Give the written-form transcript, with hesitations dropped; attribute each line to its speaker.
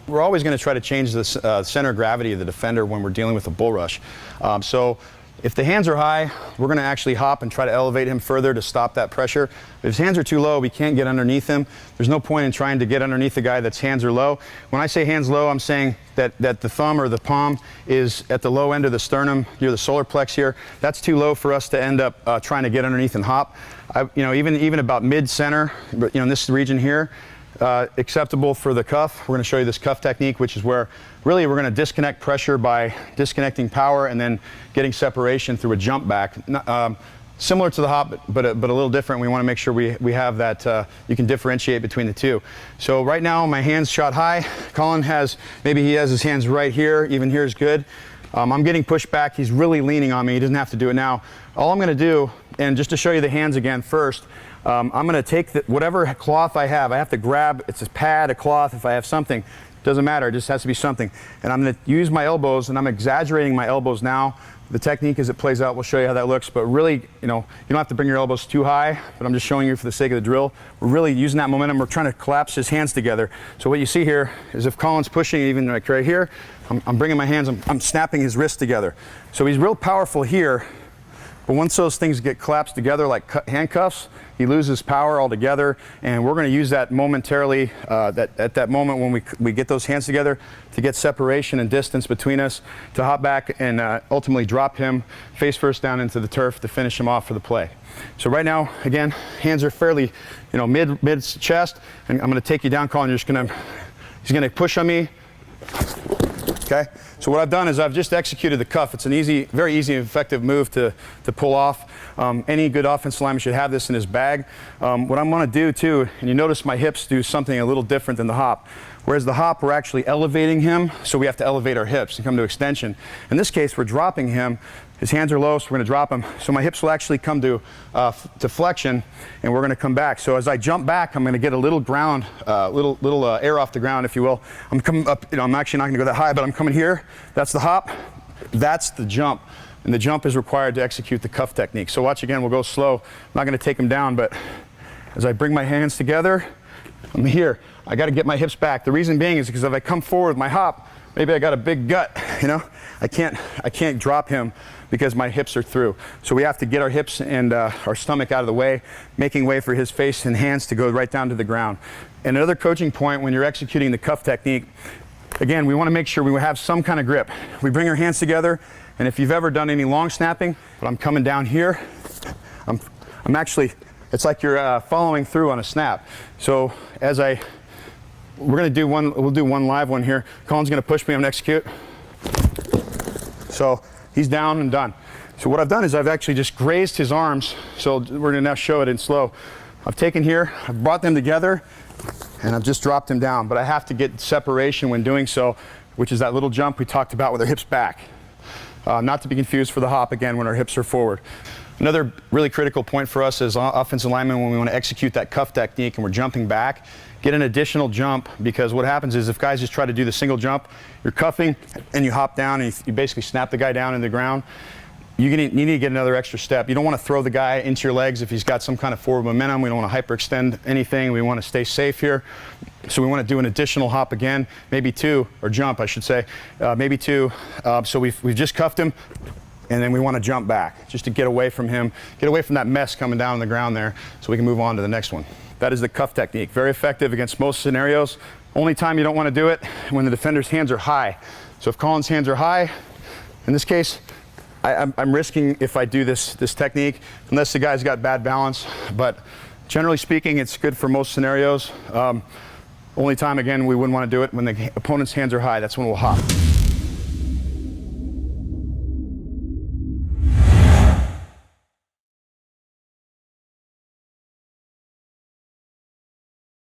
Speaker 1: We're always going to try to change the center of gravity of the defender when we're dealing with a bull rush. So if the hands are high, we're going to actually hop and try to elevate him further to stop that pressure. If his hands are too low, we can't get underneath him. There's no point in trying to get underneath the guy that's hands are low. When I say hands low, I'm saying that the thumb or the palm is at the low end of the sternum, near the solar plex here. That's too low for us to end up trying to get underneath and hop. Even about mid-center, in this region here, acceptable for the cuff. We're going to show you this cuff technique, which is where really we're going to disconnect pressure by disconnecting power and then getting separation through a jump back. Similar to the hop, but a little different. We want to make sure we have that you can differentiate between the two. So right now my hands shot high. Colin maybe he has his hands right here. Even here is good. I'm getting pushed back. He's really leaning on me. He doesn't have to do it now. All I'm going to do, and just to show you the hands again first, I'm going to take whatever cloth I have to grab, it's a pad, a cloth, if I have something, doesn't matter, it just has to be something. And I'm going to use my elbows, and I'm exaggerating my elbows now. The technique as it plays out, we'll show you how that looks, but really, you don't have to bring your elbows too high, but I'm just showing you for the sake of the drill. We're really using that momentum. We're trying to collapse his hands together. So what you see here is if Colin's pushing, even like right here, I'm bringing my hands, I'm snapping his wrists together. So he's real powerful here, but once those things get collapsed together like handcuffs, he loses power altogether, and we're going to use that momentarily, at that moment when we get those hands together to get separation and distance between us, to hop back and ultimately drop him face first down into the turf to finish him off for the play. So right now, again, hands are fairly, mid chest, and I'm going to take you down, Colin. He's going to push on me. Okay, so what I've done is I've just executed the cuff. It's an very easy and effective move to pull off. Any good offensive lineman should have this in his bag. What I'm going to do too, and you notice my hips do something a little different than the hop. Whereas the hop, we're actually elevating him, so we have to elevate our hips and come to extension. In this case, we're dropping him. His hands are low, so we're going to drop him. So my hips will actually come to flexion, and we're going to come back. So as I jump back, I'm going to get a little ground, little air off the ground, if you will. I'm coming up. I'm actually not going to go that high, but I'm coming here. That's the hop. That's the jump. And the jump is required to execute the cuff technique. So watch again. We'll go slow. I'm not going to take him down, but as I bring my hands together, I'm here. I got to get my hips back. The reason being is because if I come forward with my hop, maybe I got a big gut, I can't drop him because my hips are through. So we have to get our hips and our stomach out of the way, making way for his face and hands to go right down to the ground. And another coaching point when you're executing the cuff technique, again, we want to make sure we have some kind of grip. We bring our hands together, and if you've ever done any long snapping, but I'm coming down here, I'm actually, it's like you're following through on a snap. So we'll do one live one here. Colin's going to push me, I'm going to execute. So he's down and done. So what I've done is I've actually just grazed his arms. So we're going to now show it in slow. I've taken here, I've brought them together, and I've just dropped him down. But I have to get separation when doing so, which is that little jump we talked about with our hips back. Not to be confused for the hop again when our hips are forward. Another really critical point for us as offensive linemen when we want to execute that cuff technique and we're jumping back, get an additional jump, because what happens is if guys just try to do the single jump, you're cuffing and you hop down and you basically snap the guy down in the ground. You need to get another extra step. You don't want to throw the guy into your legs if he's got some kind of forward momentum. We don't want to hyperextend anything. We want to stay safe here. So we want to do an additional hop again, maybe two, or jump I should say, maybe two. So we've just cuffed him, and then we want to jump back just to get away from him, get away from that mess coming down on the ground there, so we can move on to the next one. That is the cuff technique. Very effective against most scenarios. Only time you don't want to do it when the defender's hands are high. So if Colin's hands are high, in this case, I'm risking if I do this technique, unless the guy's got bad balance. But generally speaking, it's good for most scenarios. Only time, again, we wouldn't want to do it when the opponent's hands are high. That's when we'll hop.